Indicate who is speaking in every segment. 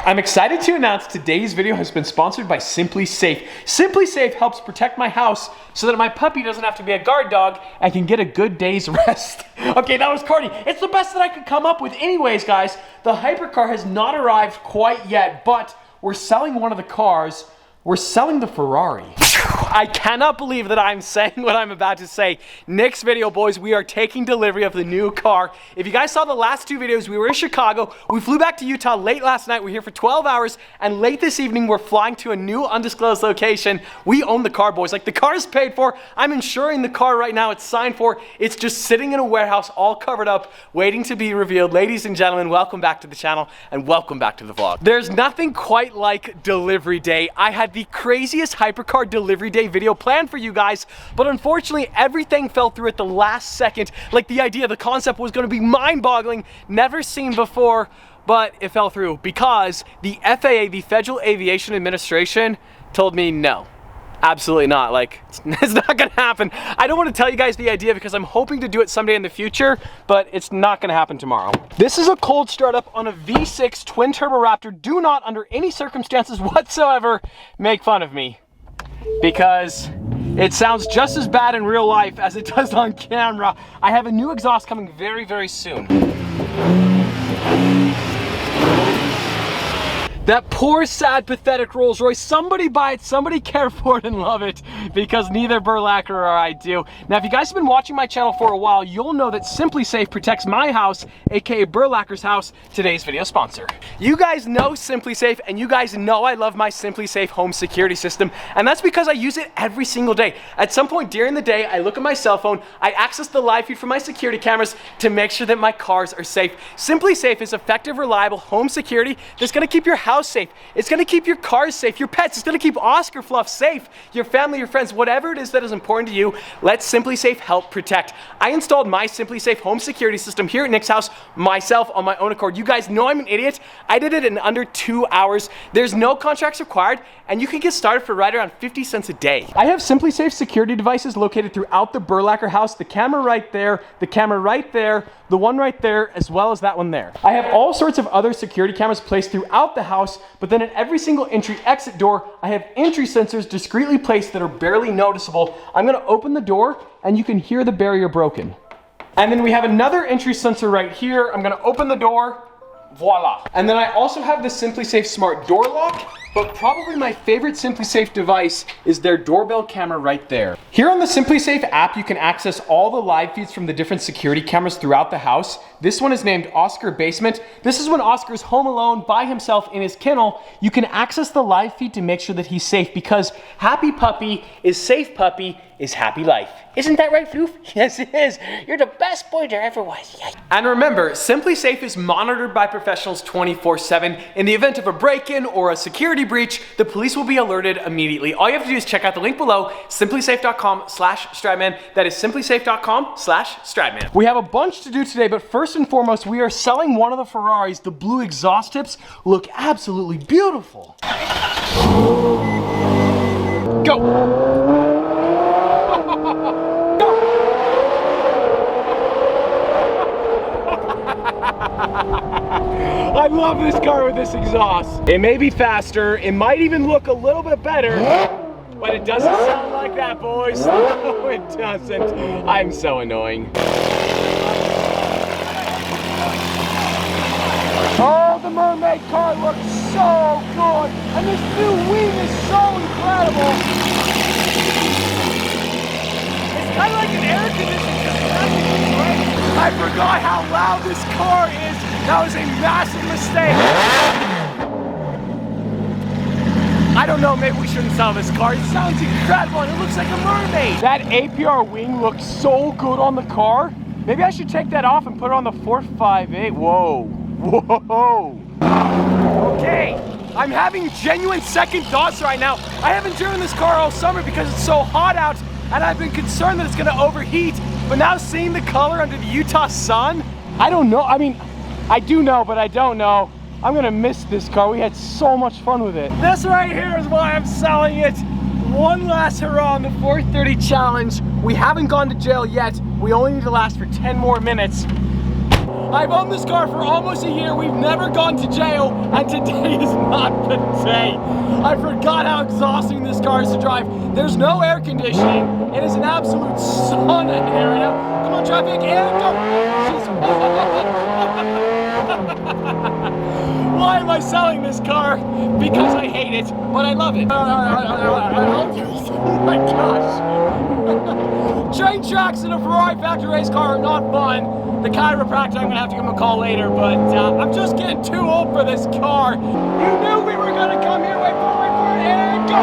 Speaker 1: I'm excited to announce today's video has been sponsored by Simply Safe. Simply Safe helps protect my house so that my puppy doesn't have to be a guard dog and can get a good day's rest. Okay, that was corny. It's the best that I could come up with anyways, guys. The Hypercar has not arrived quite yet, but we're selling one of the cars. We're selling the Ferrari. I cannot believe that I'm saying what I'm about to say. Next video, boys, we are taking delivery of the new car. If you guys saw the last two videos, we were in Chicago. We flew back to Utah late last night. We're here for 12 hours. And late this evening, we're flying to a new undisclosed location. We own the car, boys. Like, the car is paid for. I'm insuring the car right now. It's signed for. It's just sitting in a warehouse, all covered up, waiting to be revealed. Ladies and gentlemen, welcome back to the channel and welcome back to the vlog. There's nothing quite like delivery day. I had the craziest Hypercar delivery day video planned for you guys, but unfortunately everything fell through at the last second. Like, the idea, the concept was going to be mind-boggling, never seen before, but it fell through because the FAA, the Federal Aviation Administration, told me no. Absolutely not. Like, it's not gonna happen. I don't want to tell you guys the idea because I'm hoping to do it someday in the future, but it's not gonna happen tomorrow. This is a cold startup on a V6 twin turbo Raptor. Do not, under any circumstances whatsoever, make fun of me, because it sounds just as bad in real life as it does on camera. I have a new exhaust coming very, very soon. That poor, sad, pathetic Rolls Royce. Somebody buy it, somebody care for it and love it, because neither Burlacker or I do. Now, if you guys have been watching my channel for a while, you'll know that Simply Safe protects my house, aka Burlacker's house, today's video sponsor. You guys know Simply Safe, and you guys know I love my Simply Safe home security system, and that's because I use it every single day. At some point during the day, I look at my cell phone, I access the live feed from my security cameras to make sure that my cars are safe. Simply Safe is effective, reliable home security that's gonna keep your house safe. It's gonna keep your cars safe, your pets. It's gonna keep Oscar Fluff safe, your family, your friends, whatever it is that is important to you. Let Simply Safe help protect. I installed my Simply Safe home security system here at Nick's house myself on my own accord. You guys know I'm an idiot. I did it in under 2 hours. There's no contracts required, and you can get started for right around 50 cents a day. I have Simply Safe security devices located throughout the Burlacker house. The camera right there, the camera right there, the one right there, as well as that one there. I have all sorts of other security cameras placed throughout the house, but then at every single entry-exit door, I have entry sensors discreetly placed that are barely noticeable. I'm gonna open the door, and you can hear the barrier broken. And then we have another entry sensor right here. I'm gonna open the door, voila. And then I also have the Simply Safe smart door lock, but probably my favorite Simply Safe device is their doorbell camera right there. Here on the Simply Safe app, you can access all the live feeds from the different security cameras throughout the house. This one is named Oscar Basement. This is when Oscar's home alone by himself in his kennel. You can access the live feed to make sure that he's safe, because happy puppy is safe puppy is happy life. Isn't that right, Floof? Yes, it is. You're the best boy there ever was. Yes. And remember, Simply Safe is monitored by professionals 24/7. In the event of a break-in or a security breach, the police will be alerted immediately. All you have to do is check out the link below, simplysafe.com/Stradman. That is simplysafe.com/Stradman. We have a bunch to do today, but first and foremost, we are selling one of the Ferraris. The blue exhaust tips look absolutely beautiful. Go. I love this car with this exhaust. It may be faster, it might even look a little bit better, but it doesn't sound like that, boys. No, it doesn't. I'm so annoying. Oh, the mermaid car looks so good, and this new wing is so incredible. It's kind of like an air conditioner, just practically great. I forgot how loud this car is. That was a massive mistake. I don't know, maybe we shouldn't sell this car. It sounds incredible and it looks like a mermaid. That APR wing looks so good on the car. Maybe I should take that off and put it on the 458. Whoa, whoa. Okay, I'm having genuine second thoughts right now. I haven't driven this car all summer because it's so hot out, and I've been concerned that it's gonna overheat. But now seeing the color under the Utah sun, I don't know. I mean, I do know, but I don't know. I'm gonna miss this car. We had so much fun with it. This right here is why I'm selling it. One last hurrah on the 430 challenge. We haven't gone to jail yet. We only need to last for 10 more minutes. I've owned this car for almost a year. We've never gone to jail, and today is not the day. I forgot how exhausting this car is to drive. There's no air conditioning. It is an absolute sauna area. Come on, traffic, and go. Why am I selling this car? Because I hate it, but I love it. Oh my gosh. Train tracks in a Ferrari factory race car are not fun. The chiropractor, I'm gonna have to give him a call later, but I'm just getting too old for this car. You knew we were gonna come here, wait for it, and go!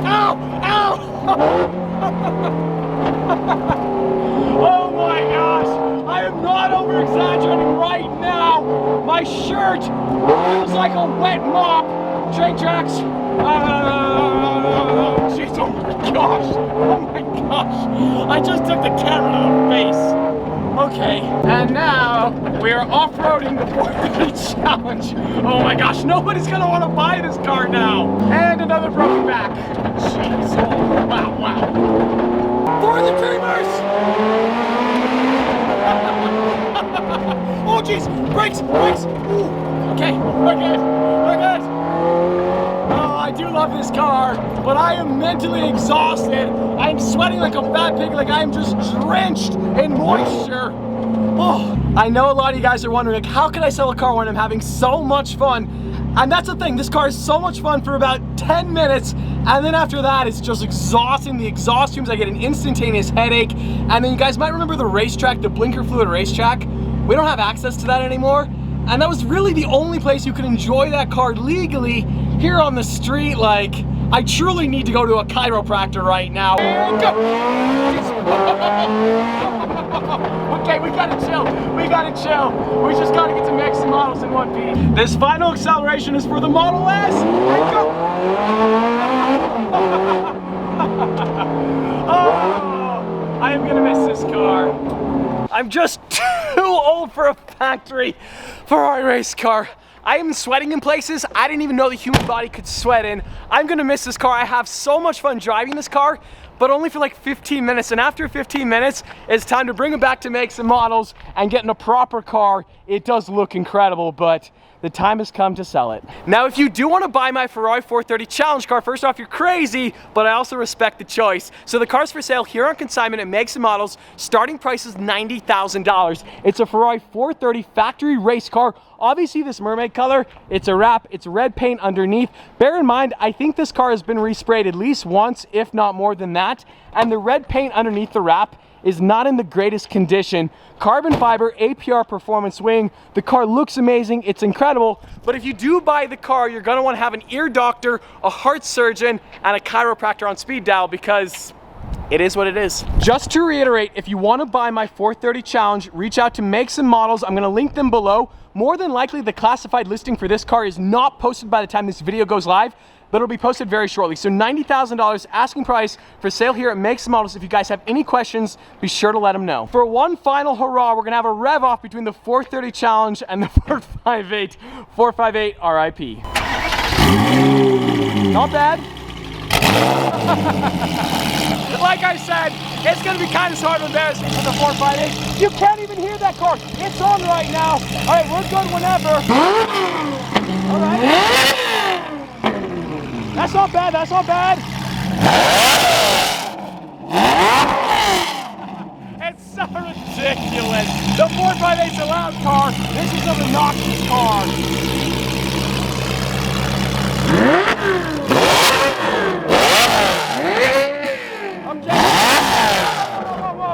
Speaker 1: Ow! Ow! Oh my gosh! I am not over-exaggerating right now! My shirt feels like a wet mop! Train tracks! Jeez, oh my gosh! Oh my gosh! I just took the camera to the face! Okay, and now we are off-roading the 430 challenge. Oh my gosh, nobody's gonna want to buy this car now! And another broken back. Jeez, oh, wow, wow. For the dreamers! Oh jeez, brakes, brakes! Ooh. Okay, we're good, we're good! Oh, I do love this car, but I am mentally exhausted. I'm sweating like a fat pig, like I am just drenched in moisture. Oh, I know a lot of you guys are wondering, like, how can I sell a car when I'm having so much fun? And that's the thing, this car is so much fun for about 10 minutes, and then after that, it's just exhausting. The exhaust fumes, I get an instantaneous headache. And then you guys might remember the racetrack, the blinker fluid racetrack. We don't have access to that anymore. And that was really the only place you could enjoy that car legally here on the street. Like, I truly need to go to a chiropractor right now. And go. Okay, we gotta chill. We gotta chill. We just gotta get to mix some models in one piece. This final acceleration is for the Model S. And go. Oh, I am gonna miss this car. I'm just too old for a factory Ferrari race car. I am sweating in places I didn't even know the human body could sweat in. I'm gonna miss this car. I have so much fun driving this car, but only for like 15 minutes. And after 15 minutes, it's time to bring it back to makes and models and get in a proper car. It does look incredible, but the time has come to sell it. Now, if you do want to buy my Ferrari 430 challenge car, first off, you're crazy, but I also respect the choice. So the car's for sale here on consignment at Makes and Models. Starting price is $90,000. It's a Ferrari 430 factory race car. Obviously, this mermaid color, it's a wrap, it's red paint underneath. Bear in mind, I think this car has been resprayed at least once, if not more than that. And the red paint underneath the wrap is not in the greatest condition. Carbon fiber APR performance wing. The car looks amazing, it's incredible, but if you do buy the car, you're gonna wanna have an ear doctor, a heart surgeon, and a chiropractor on speed dial, because it is what it is. Just to reiterate, if you wanna buy my 430 challenge, reach out to Makes and Models. I'm gonna link them below. More than likely, the classified listing for this car is not posted by the time this video goes live, but it'll be posted very shortly. So $90,000 asking price for sale here at Makes and Models. If you guys have any questions, be sure to let them know. For one final hurrah, we're gonna have a rev off between the 430 challenge and the 458 RIP. Not bad. Like I said, it's gonna be kind of sort of embarrassing for the 458. You can't even hear that car. It's on right now. All right, we're good whenever. All right. That's not bad, that's not bad. It's so ridiculous. The 458's a loud car. This is an obnoxious car. Okay.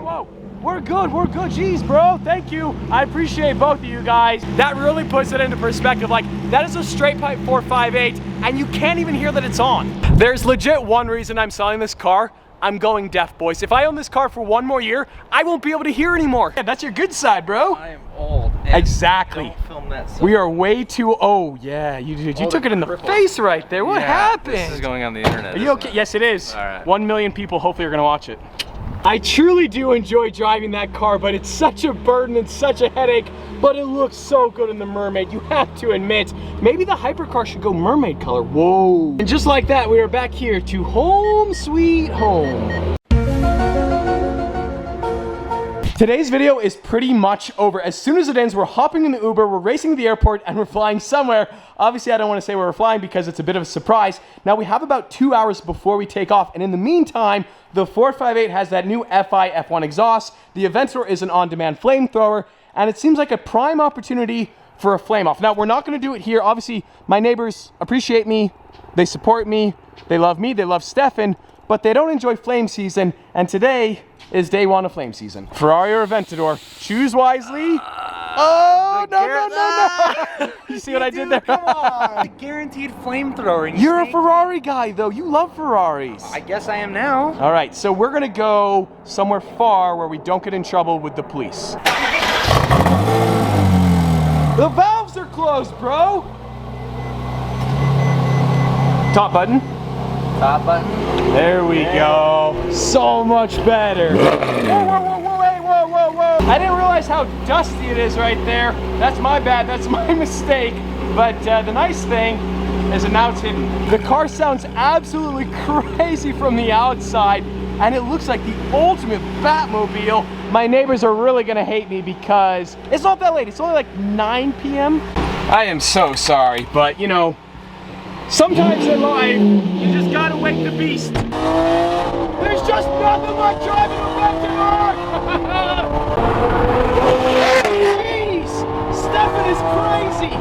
Speaker 1: Whoa. We're good, jeez, bro, thank you. I appreciate both of you guys. That really puts it into perspective. Like, that is a straight pipe 458, and you can't even hear that it's on. There's legit one reason I'm selling this car. I'm going deaf, boys. If I own this car for one more year, I won't be able to hear anymore. Yeah, that's your good side, bro. I am old. Exactly. Don't film that side. We are way too, oh yeah, you took it in the face right there. What happened? This is going on the internet. Are you okay? Yes, it is. All right. 1 million people hopefully are gonna watch it. I truly do enjoy driving that car, but it's such a burden and such a headache, but it looks so good in the mermaid, you have to admit. Maybe the Hypercar should go mermaid color, whoa. And just like that, we are back here to home sweet home. Today's video is pretty much over. As soon as it ends, we're hopping in the Uber, we're racing to the airport, and we're flying somewhere. Obviously, I don't want to say where we're flying because it's a bit of a surprise. Now, we have about 2 hours before we take off, and in the meantime, the 458 has that new FI F1 exhaust. The Aventador is an on-demand flamethrower, and it seems like a prime opportunity for a flame off. Now, we're not going to do it here. Obviously, my neighbors appreciate me, they support me, they love Stefan, but they don't enjoy flame season, and today is day one of flame season. Ferrari or Aventador, choose wisely. Oh, no. You see what I did there?
Speaker 2: Come on. A guaranteed flamethrower.
Speaker 1: You're a Ferrari guy, though. You love Ferraris.
Speaker 2: I guess I am now.
Speaker 1: All right, so we're gonna go somewhere far where we don't get in trouble with the police. The valves are closed, bro. Top button.
Speaker 2: Top button.
Speaker 1: There we go. So much better. Whoa. I didn't realize how dusty it is right there. That's my bad, that's my mistake. But the nice thing is that now it's hidden. The car sounds absolutely crazy from the outside, and it looks like the ultimate Batmobile. My neighbors are really gonna hate me because it's not that late. It's only like 9 p.m. I am so sorry, but you know, sometimes in life, you just gotta wake the beast. There's just nothing like driving a Raptor! Jeez! Stefan is crazy!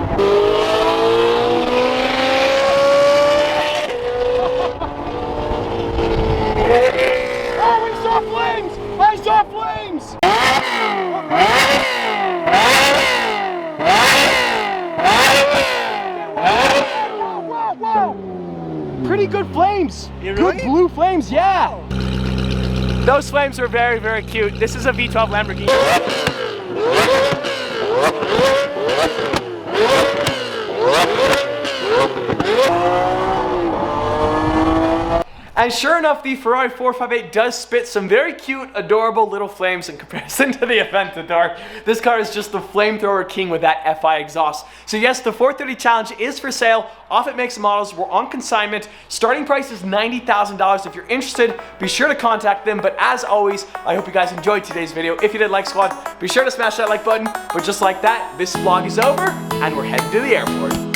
Speaker 1: Oh, we saw flames! I saw flames! Whoa! Pretty good flames.
Speaker 2: Really?
Speaker 1: Good blue flames, yeah. Wow. Those flames are very, very cute. This is a V12 Lamborghini. And sure enough, the Ferrari 458 does spit some very cute, adorable little flames in comparison to the Aventador. This car is just the flamethrower king with that FI exhaust. So yes, the 430 Challenge is for sale. Off it makes models. We're on consignment. Starting price is $90,000. If you're interested, be sure to contact them. But as always, I hope you guys enjoyed today's video. If you did, like squad, be sure to smash that like button. But just like that, this vlog is over and we're heading to the airport.